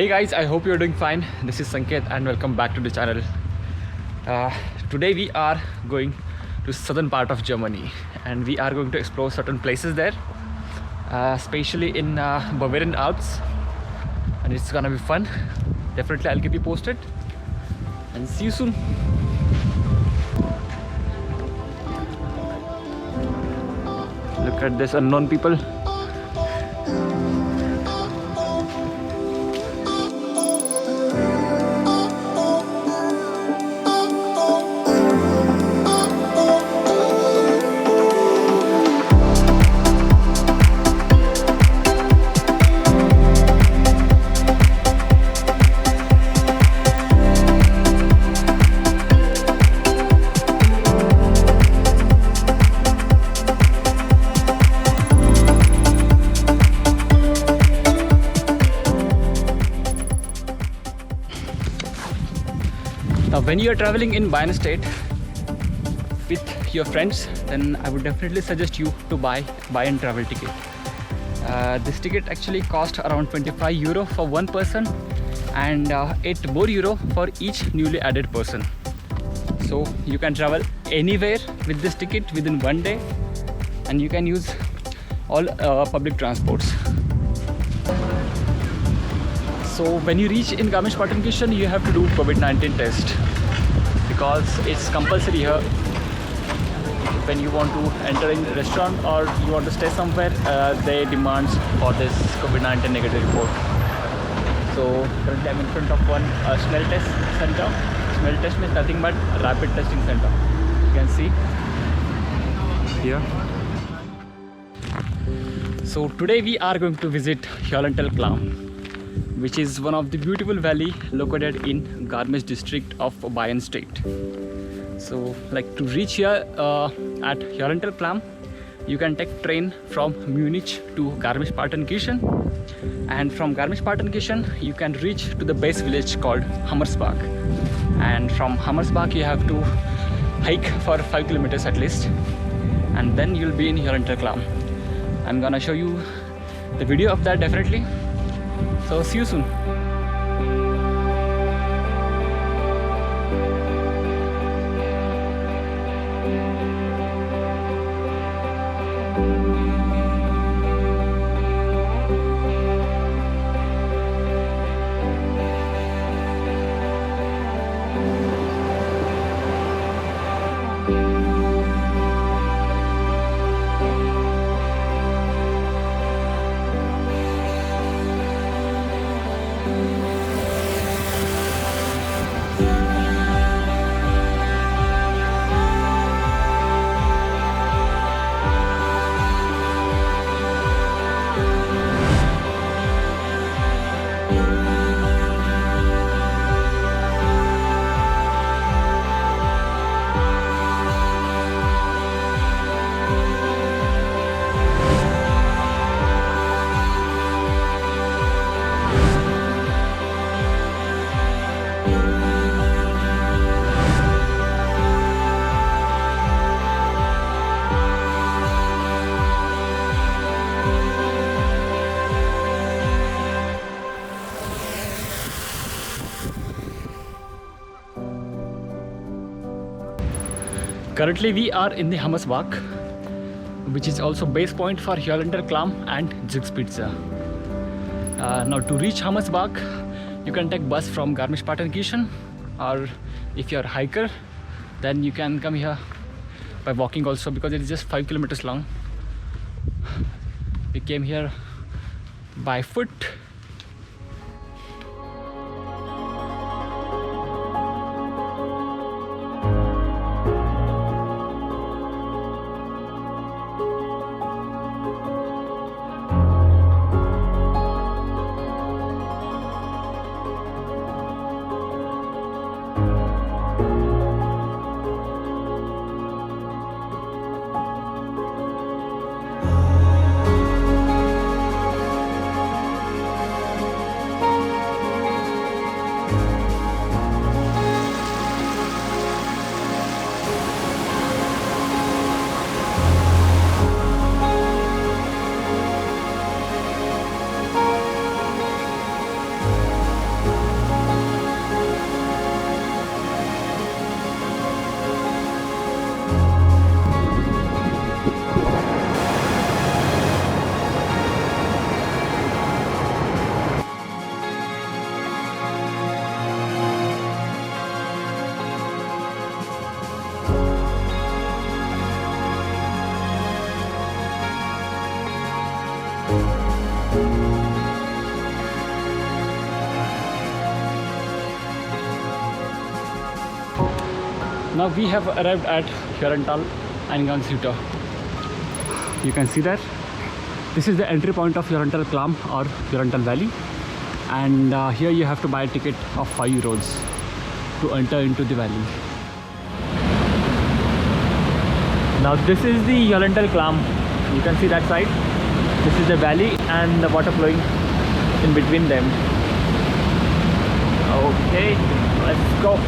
Hey guys, I hope you're doing fine. This is Sanket and welcome back to the channel. Today we are going to southern part of Germany and we are going to explore certain places there, especially in Bavarian Alps, and it's gonna be fun. Definitely I'll keep you posted and see you soon. Look at this unknown people. Now, when you are traveling in Bayern state with your friends, then I would definitely suggest you to buy Bayern travel ticket. This ticket actually cost around 25 euro for one person and 8 more euro for each newly added person. So you can travel anywhere with this ticket within one day, and you can use all public transports. So when you reach in Garmisch-Partenkirchen, you have to do COVID-19 test because it's compulsory here. When you want to enter in the restaurant or you want to stay somewhere, they demand for this COVID-19 negative report. So currently I'm in front of one smell test center. Smell test means nothing but rapid testing center. You can see here. So today we are going to visit Höllental Klamm, which is one of the beautiful valley located in Garmisch district of Bayern state. So like to reach here at Höllental Klamm, you can take train from Munich to Garmisch-Partenkirchen, and from Garmisch-Partenkirchen you can reach to the base village called Hammersbach, and from Hammersbach you have to hike for 5 kilometers at least, and then you'll be in Höllental Klamm. I'm gonna show you the video of that definitely. So see you soon. Currently we are in the Hammersbach, which is also base point for Höllental Klamm and Zugspitze. Now to reach Hammersbach, you can take bus from Garmisch-Partenkirchen, or if you're a hiker, then you can come here by walking also, because it is just 5 kilometers long. We came here by foot. Now we have arrived at Hjöruntal Eingangshütte. You can see that this is the entry point of Hjöruntal Klam or Hjöruntal Valley, and here you have to buy a ticket of 5 euros to enter into the valley. Now this is the Hjöruntal Klam. You can see that side. This is the valley and the water flowing in between them. Okay, let's go.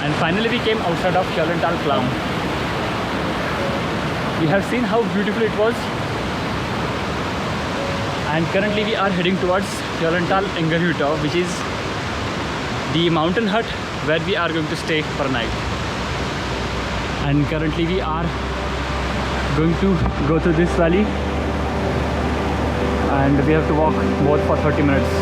And finally we came outside of Hjöruntal Klam. We have seen how beautiful it was, and currently we are heading towards Hjöruntal Eingangshütte, which is the mountain hut where we are going to stay for a night. And currently we are going to go through this valley, and we have to walk more for 30 minutes.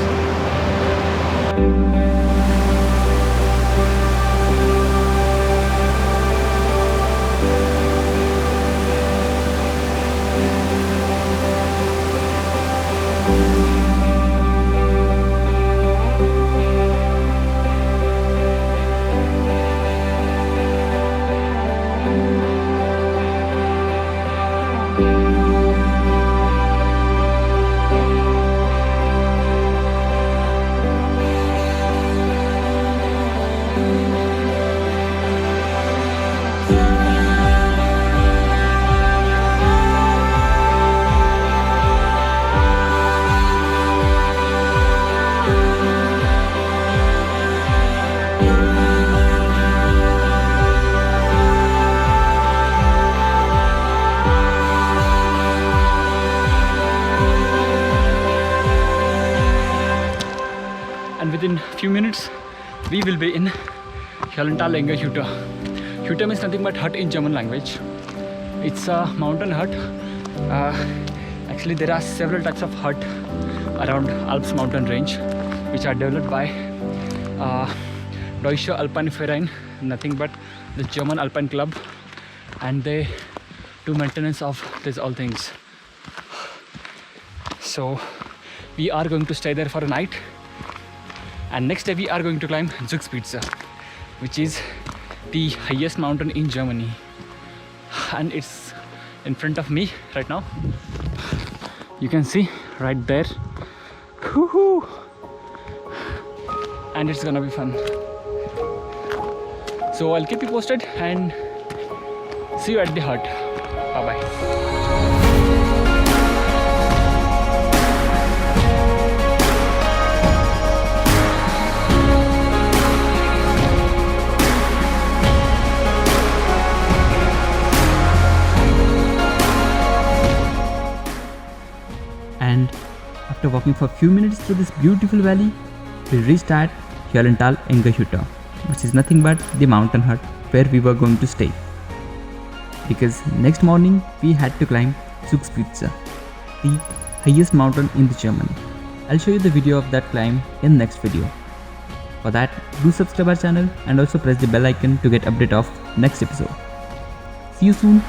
And within few minutes we will be in Hjöruntal Eingangshütte. Hütte means nothing but hut in German language. It's a mountain hut. Actually there are several types of hut around Alps mountain range, which are developed by Deutsche Alpine Verein, nothing but the German Alpine Club, and they do maintenance of these all things. So we are going to stay there for a night, and next day we are going to climb Zugspitze, which is the highest mountain in Germany, and it's in front of me right now. You can see right there. Woohoo! And it's gonna be fun. So I'll keep you posted and see you at the hut. Bye bye. And after walking for a few minutes through this beautiful valley, we reached at Hjöruntal Eingangshütte, which is nothing but the mountain hut where we were going to stay. Because next morning we had to climb Zugspitze, the highest mountain in Germany. I'll show you the video of that climb in next video. For that, do subscribe our channel and also press the bell icon to get update of next episode. See you soon.